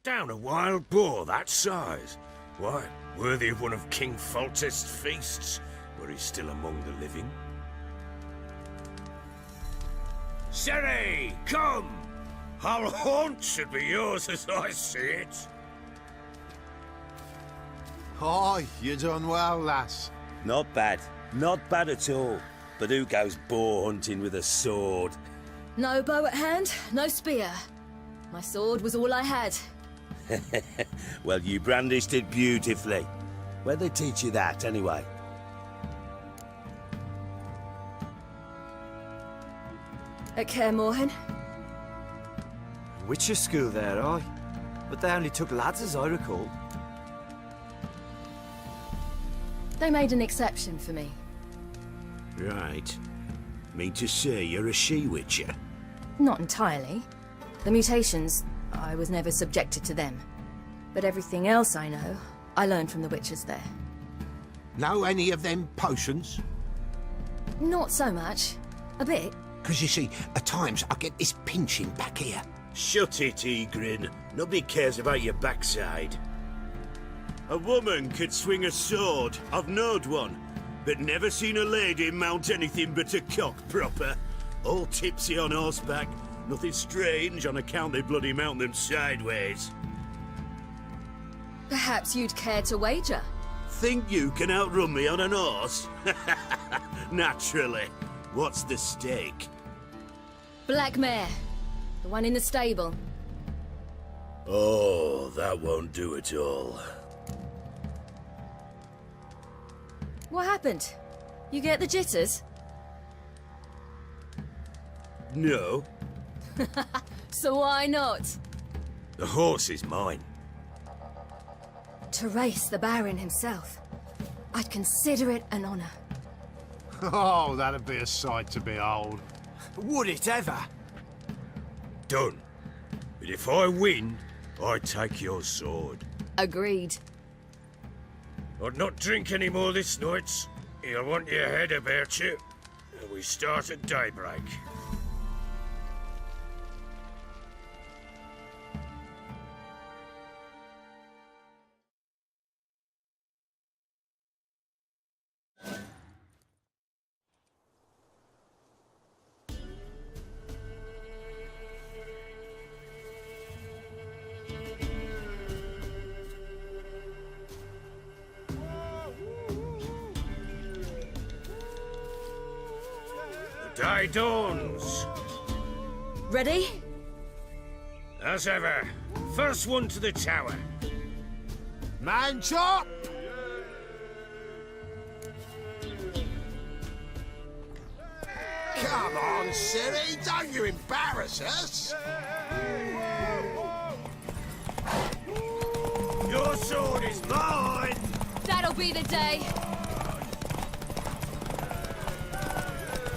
down a wild boar that size? Why, worthy of one of King Foltest's feasts, were he still among the living. Ciri, come! Our haunt should be yours as I see it. Oh, you done well, lass. Not bad. Not bad at all. But who goes boar hunting with a sword? No bow at hand, no spear. My sword was all I had. Well, you brandished it beautifully. Where'd they teach you that, anyway? At Kaer Morhen. Witcher school there, aye. But they only took lads, as I recall. They made an exception for me. Right. Mean to say you're a she-witcher? Not entirely. The mutations, I was never subjected to them. But everything else I know, I learned from the witches there. Know any of them potions? Not so much. A bit. Because you see, at times I get this pinching back here. Shut it, Egrin. Nobody cares about your backside. A woman could swing a sword. I've knowed one. But never seen a lady mount anything but a cock proper. All tipsy on horseback. Nothing strange on account they bloody mount them sideways. Perhaps you'd care to wager? Think you can outrun me on an horse? Naturally. What's the stake? Black mare. The one in the stable. Oh, that won't do at all. What happened? You get the jitters? No. So why not? The horse is mine. To race the Baron himself. I'd consider it an honor. Oh, that'd be a sight to behold. Would it ever? Done. But if I win, I take your sword. Agreed. I'd not drink any more this night. You'll want your head about you. We start at daybreak. Day dawns. Ready? As ever, first one to the tower. Man chop! Come on, Ciri, don't you embarrass us! Your sword is mine! That'll be the day.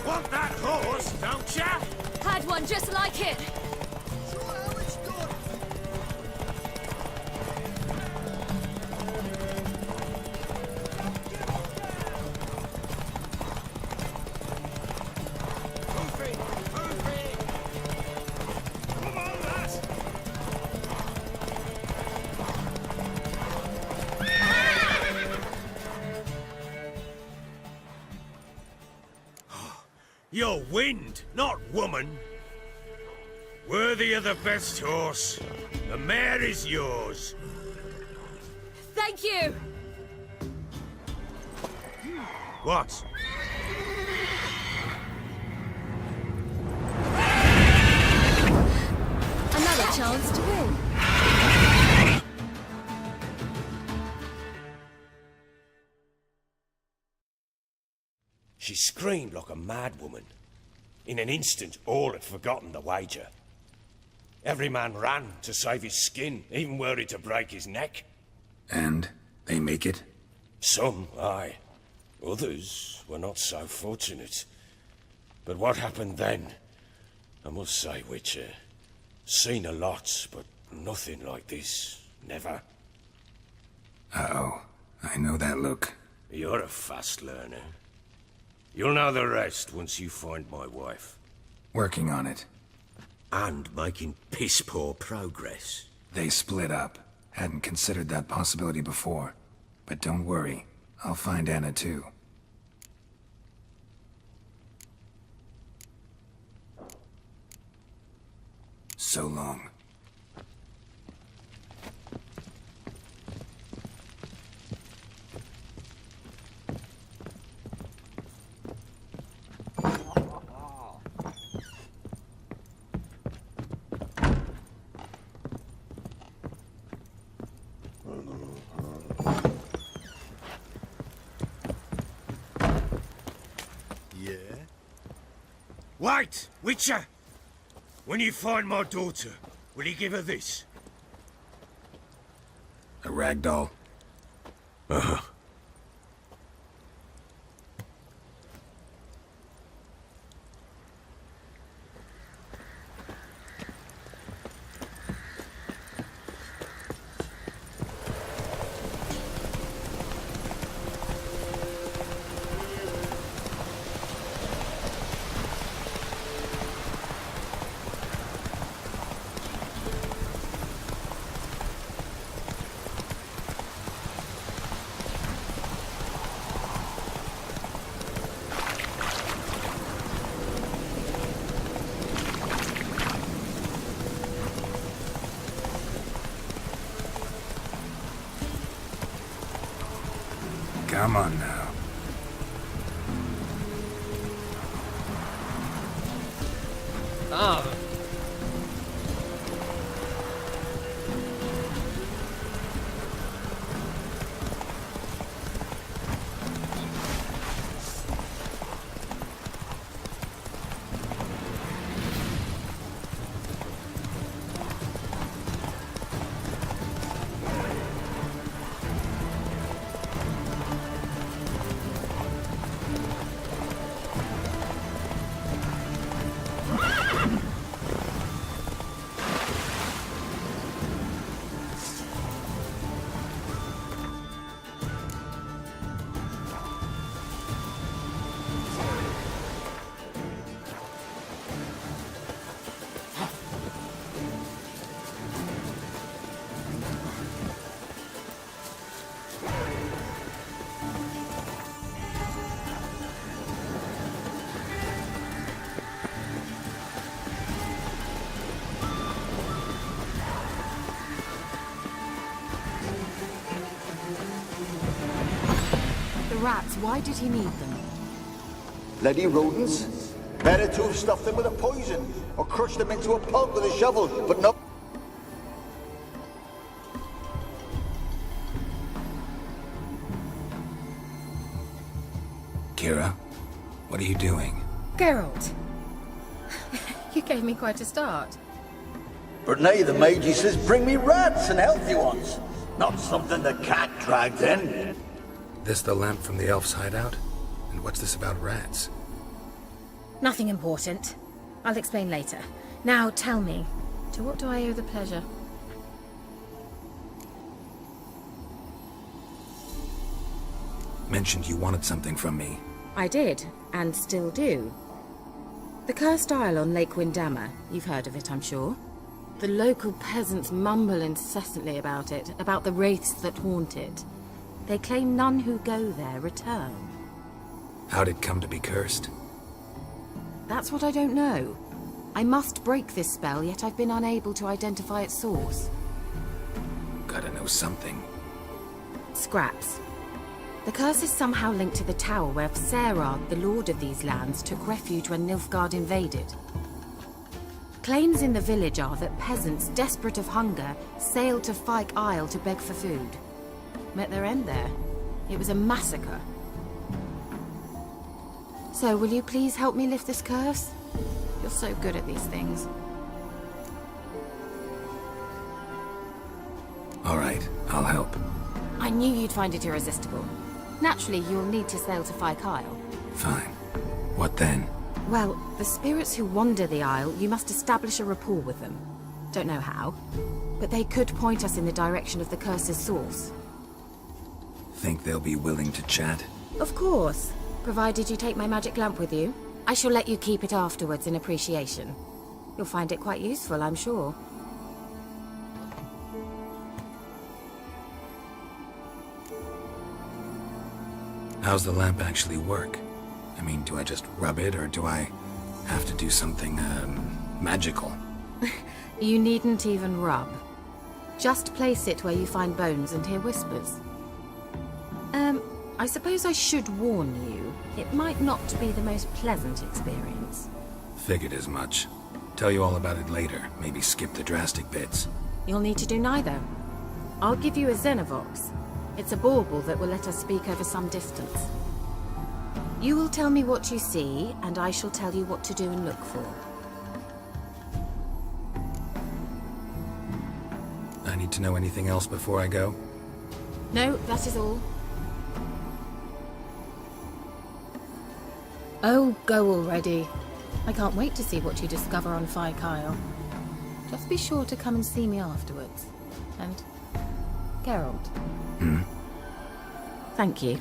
Want that horse, don't ya? Had one just like it. You're wind, not woman. Worthy of the best horse. The mare is yours. Thank you. What? Another chance to win. She screamed like a mad woman. In an instant, all had forgotten the wager. Every man ran to save his skin, even were it to break his neck. And they make it? Some, aye. Others were not so fortunate. But what happened then? I must say, Witcher, seen a lot, but nothing like this. Never. Uh-oh. I know that look. You're a fast learner. You'll know the rest once you find my wife. Working on it. And making piss-poor progress. They split up. Hadn't considered that possibility before. But don't worry, I'll find Anna too. So long. Wait, Witcher! When you find my daughter, will you give her this? A ragdoll? Uh-huh. Come on now. Ah. Rats, why did he need them? Bloody rodents. Better to have stuffed them with a poison, or crushed them into a pulp with a shovel, but no... Keira, what are you doing? Geralt! You gave me quite a start. But now the Magi says bring me rats and healthy ones. Not something the cat dragged in. This the lamp from the elf's hideout? And what's this about rats? Nothing important. I'll explain later. Now tell me, to what do I owe the pleasure? Mentioned you wanted something from me. I did, and still do. The cursed isle on Lake Windammer. You've heard of it, I'm sure. The local peasants mumble incessantly about it, about the wraiths that haunt it. They claim none who go there return. How'd it come to be cursed? That's what I don't know. I must break this spell, yet I've been unable to identify its source. Gotta know something. Scraps. The curse is somehow linked to the tower where Serard, the lord of these lands, took refuge when Nilfgaard invaded. Claims in the village are that peasants, desperate of hunger, sailed to Fyke Isle to beg for food. Met their end there. It was a massacre. So, will you please help me lift this curse? You're so good at these things. All right, I'll help. I knew you'd find it irresistible. Naturally, you'll need to sail to Fyke Isle. Fine. What then? Well, the spirits who wander the isle, you must establish a rapport with them. Don't know how, but they could point us in the direction of the curse's source. Think they'll be willing to chat? Of course, provided you take my magic lamp with you. I shall let you keep it afterwards in appreciation. You'll find it quite useful, I'm sure. How's the lamp actually work? I mean, do I just rub it, or do I have to do something, magical? You needn't even rub. Just place it where you find bones and hear whispers. I suppose I should warn you, it might not be the most pleasant experience. Figured as much. Tell you all about it later, maybe skip the drastic bits. You'll need to do neither. I'll give you a Xenovox. It's a bauble that will let us speak over some distance. You will tell me what you see, and I shall tell you what to do and look for. I need to know anything else before I go? No, that is all. Oh, go already. I can't wait to see what you discover on Phi Kyle. Just be sure to come and see me afterwards. And Geralt. Thank you.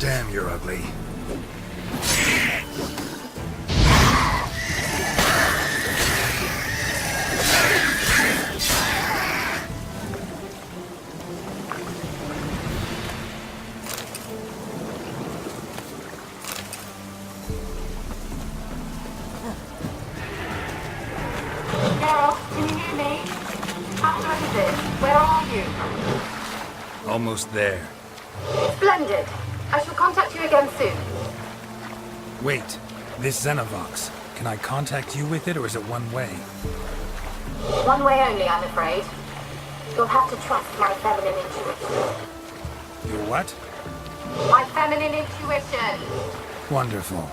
Damn, you're ugly. Geralt, can you hear me? How good is it? Where are you? Almost there. Splendid. I shall contact you again soon. Wait, this Xenovox. Can I contact you with it, or is it one way? One way only, I'm afraid. You'll have to trust my feminine intuition. Your what? My feminine intuition. Wonderful.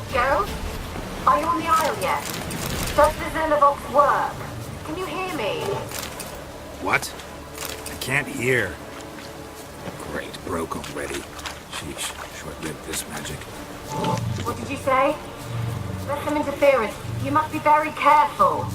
Geralt? Are you on the Isle yet? Does the Xenovox work? Can you hear me? What? I can't hear. Great, broke already. Sheesh, short-lived this magic. What did you say? There's some interference. You must be very careful.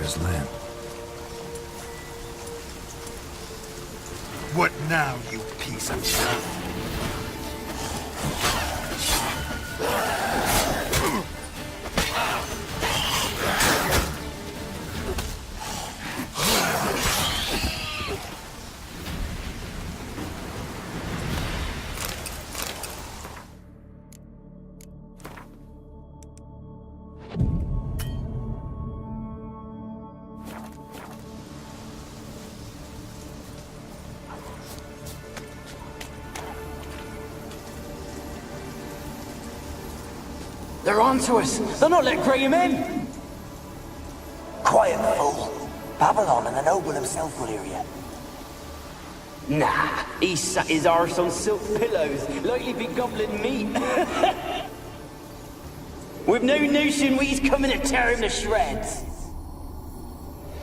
Carrera's land. What now, you piece of junk? They're onto us! They'll not let Graham in! Quiet, fool. Babylon and the noble himself will hear you. Nah, he sat his arse on silk pillows, likely be gobbling meat. We've no notion we's coming to tear him to shreds.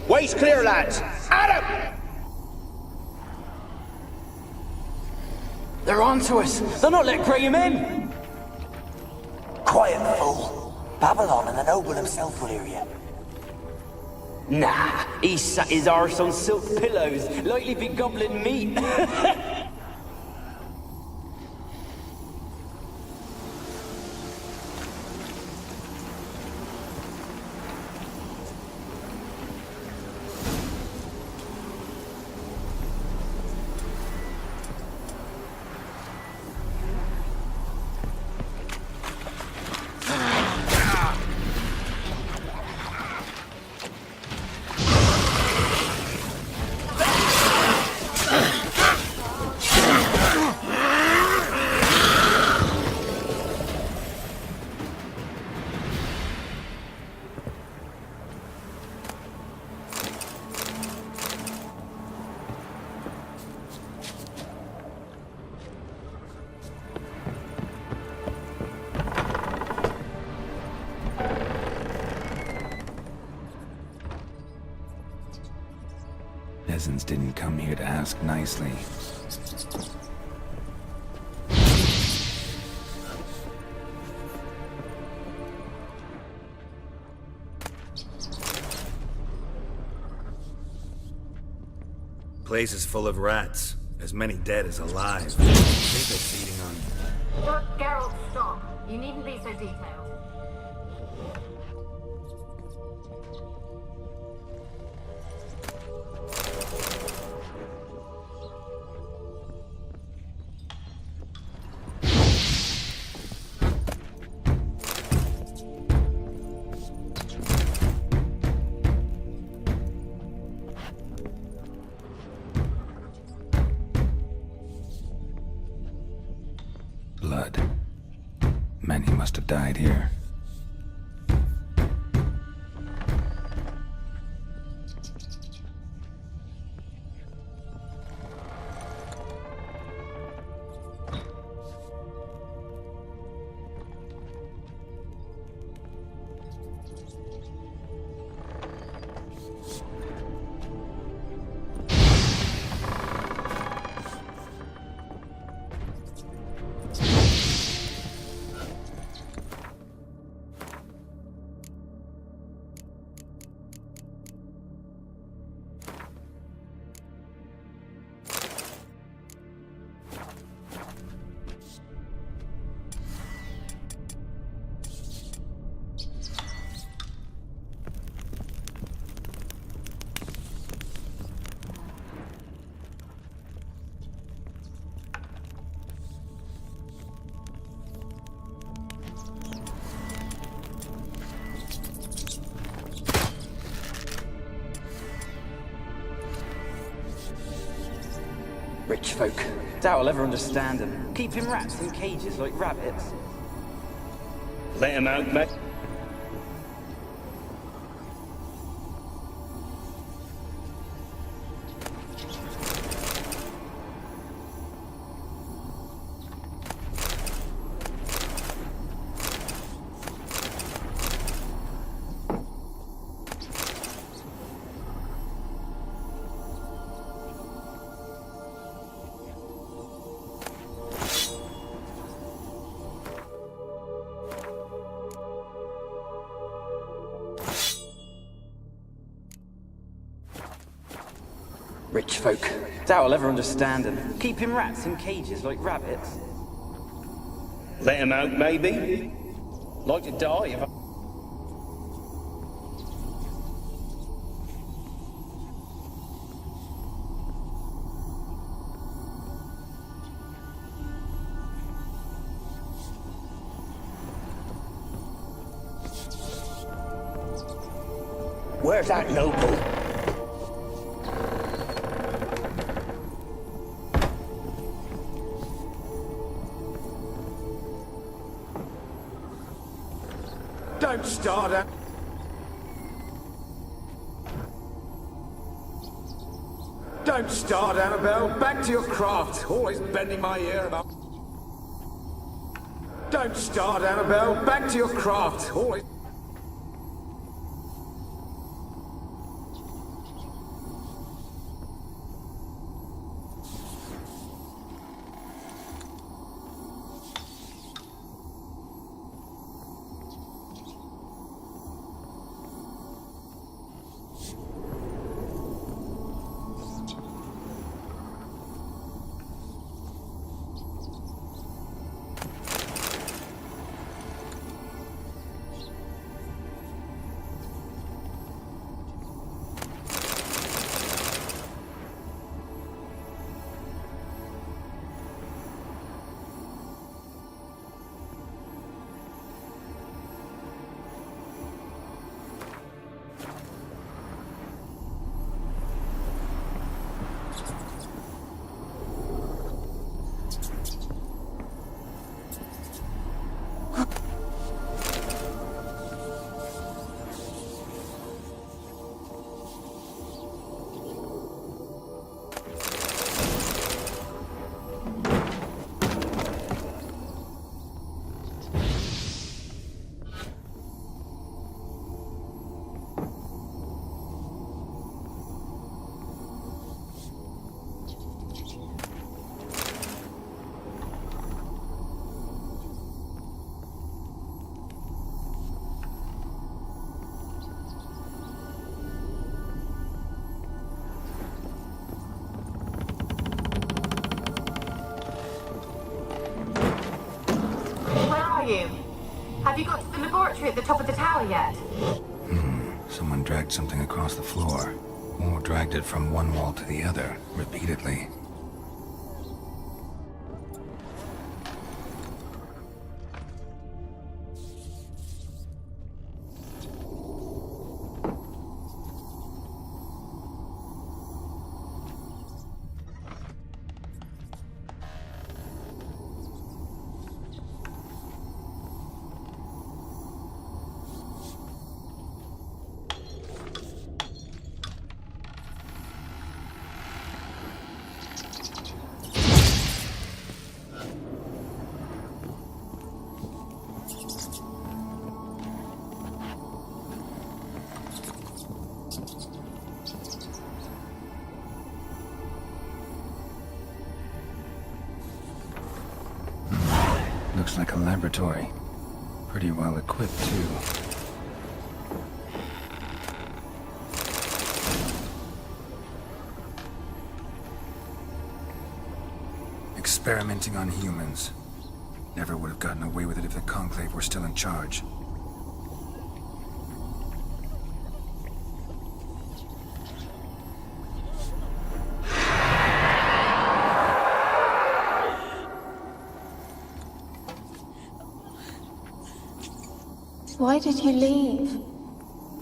Waist clear, lads! At him! They're onto us! They'll not let Graham in! Quiet, fool. Babylon and the noble himself will hear you. Nah, he sat his arse on silk pillows, likely be gobbling meat. Peasants didn't come here to ask nicely. Place is full of rats. As many dead as alive. I think they're feeding on... Geralt, stop. You needn't be so detailed. Blood. Many must have died here. Rich folk. Doubt I'll ever understand them. Keeping rats in cages like rabbits. Let him out, mate. Rich folk. Doubt I'll ever understand them. Keeping rats in cages like rabbits. Let him out, maybe? Like to die if I... Where's that noble? Don't start it. Don't start, Annabelle. Back to your craft. Always bending my ear about... Don't start, Annabelle. Back to your craft. Always... Have you got to the laboratory at the top of the tower yet? Someone dragged something across the floor. Or dragged it from one wall to the other, repeatedly. Looks like a laboratory. Pretty well equipped, too. Experimenting on humans. Never would have gotten away with it if the Conclave were still in charge. Why did you leave?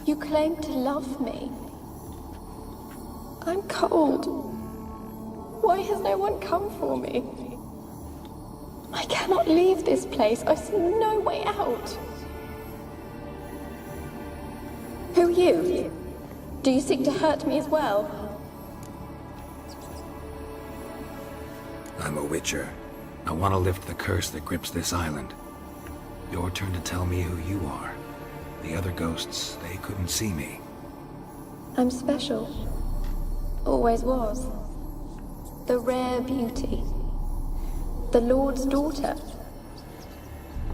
You claimed to love me. I'm cold. Why has no one come for me? I cannot leave this place. I see no way out. Who are you? Do you seek to hurt me as well? I'm a witcher. I want to lift the curse that grips this island. Your turn to tell me who you are. The other ghosts, they couldn't see me. I'm special. Always was. The rare beauty. The Lord's daughter.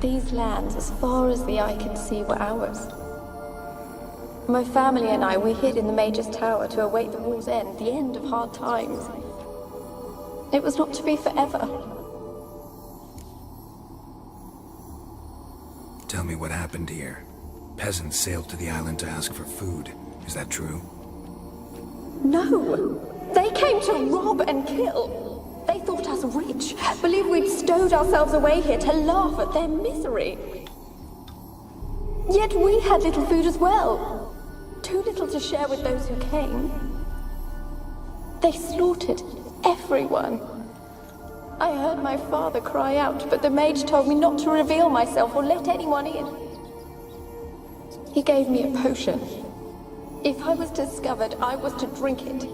These lands, as far as the eye can see, were ours. My family and I, we hid in the Major's Tower to await the war's end, the end of hard times. It was not to be forever. Tell me what happened here. Peasants sailed to the island to ask for food. Is that true? No! They came to rob and kill. They thought us rich, believed we'd stowed ourselves away here to laugh at their misery. Yet we had little food as well. Too little to share with those who came. They slaughtered everyone. I heard my father cry out, but the mage told me not to reveal myself or let anyone in. He gave me a potion. If I was discovered, I was to drink it.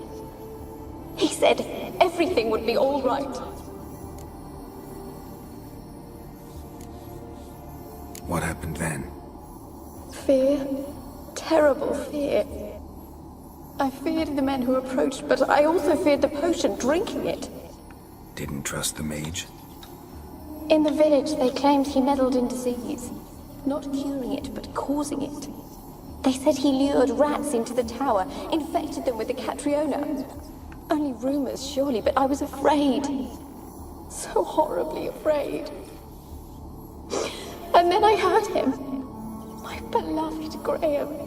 He said everything would be all right. What happened then? Fear. Terrible fear. I feared the men who approached, but I also feared the potion, drinking it. Didn't trust the mage? In the village, they claimed he meddled in disease. Not curing it, but causing it. They said he lured rats into the tower, infected them with the Catriona. Only rumors, surely, but I was afraid. So horribly afraid. And then I heard him. My beloved Graham.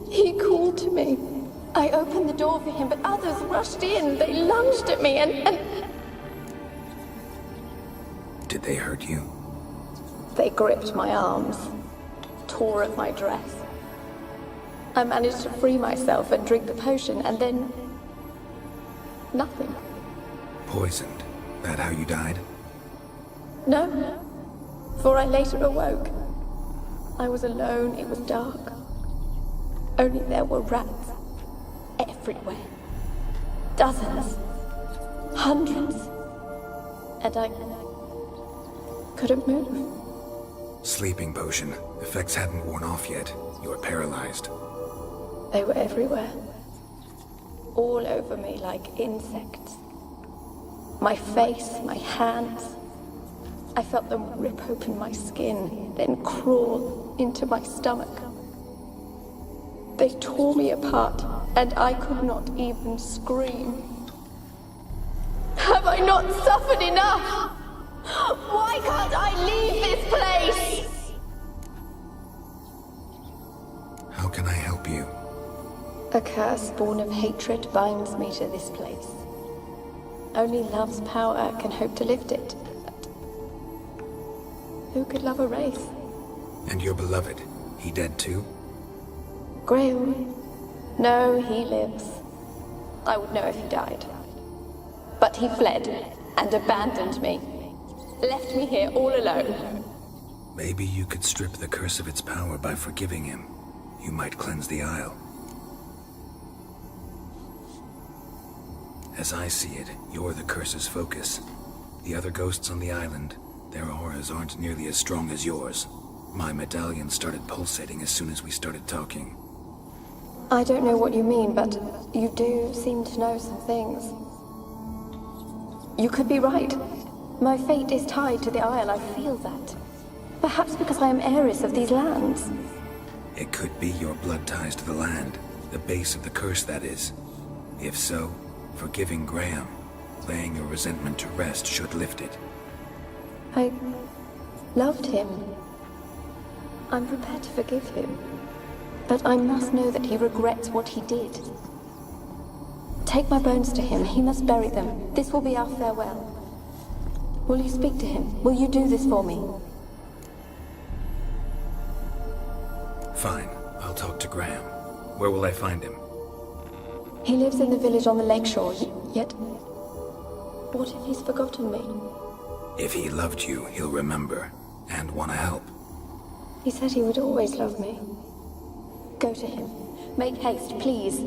He called to me. I opened the door for him, but others rushed in. They lunged at me and... Did they hurt you? They gripped my arms, tore at my dress. I managed to free myself and drink the potion, and then... nothing. Poisoned? That how you died? No, for I later awoke. I was alone, it was dark. Only there were rats. Everywhere. Dozens. Hundreds. And I couldn't move. Sleeping potion. Effects hadn't worn off yet. You were paralyzed. They were everywhere. All over me like insects. My face, my hands. I felt them rip open my skin, then crawl into my stomach. They tore me apart, and I could not even scream. Have I not suffered enough? Why can't I leave this place? How can I help you? A curse born of hatred binds me to this place. Only love's power can hope to lift it. But who could love a race? And your beloved, he dead too? Graham? No, he lives. I would know if he died. But he fled and abandoned me. Left me here all alone. Maybe you could strip the curse of its power by forgiving him. You might cleanse the Isle. As I see it, you're the curse's focus. The other ghosts on the island, their auras aren't nearly as strong as yours. My medallion started pulsating as soon as we started talking. I don't know what you mean, but you do seem to know some things. You could be right. My fate is tied to the Isle, I feel that. Perhaps because I am heiress of these lands. It could be your blood ties to the land, the base of the curse, that is. If so, forgiving Graham, laying your resentment to rest should lift it. I loved him. I'm prepared to forgive him. But I must know that he regrets what he did. Take my bones to him. He must bury them. This will be our farewell. Will you speak to him? Will you do this for me? Fine. I'll talk to Graham. Where will I find him? He lives in the village on the lakeshore, yet... what if he's forgotten me? If he loved you, he'll remember, and want to help. He said he would always love me. Go to him. Make haste, please.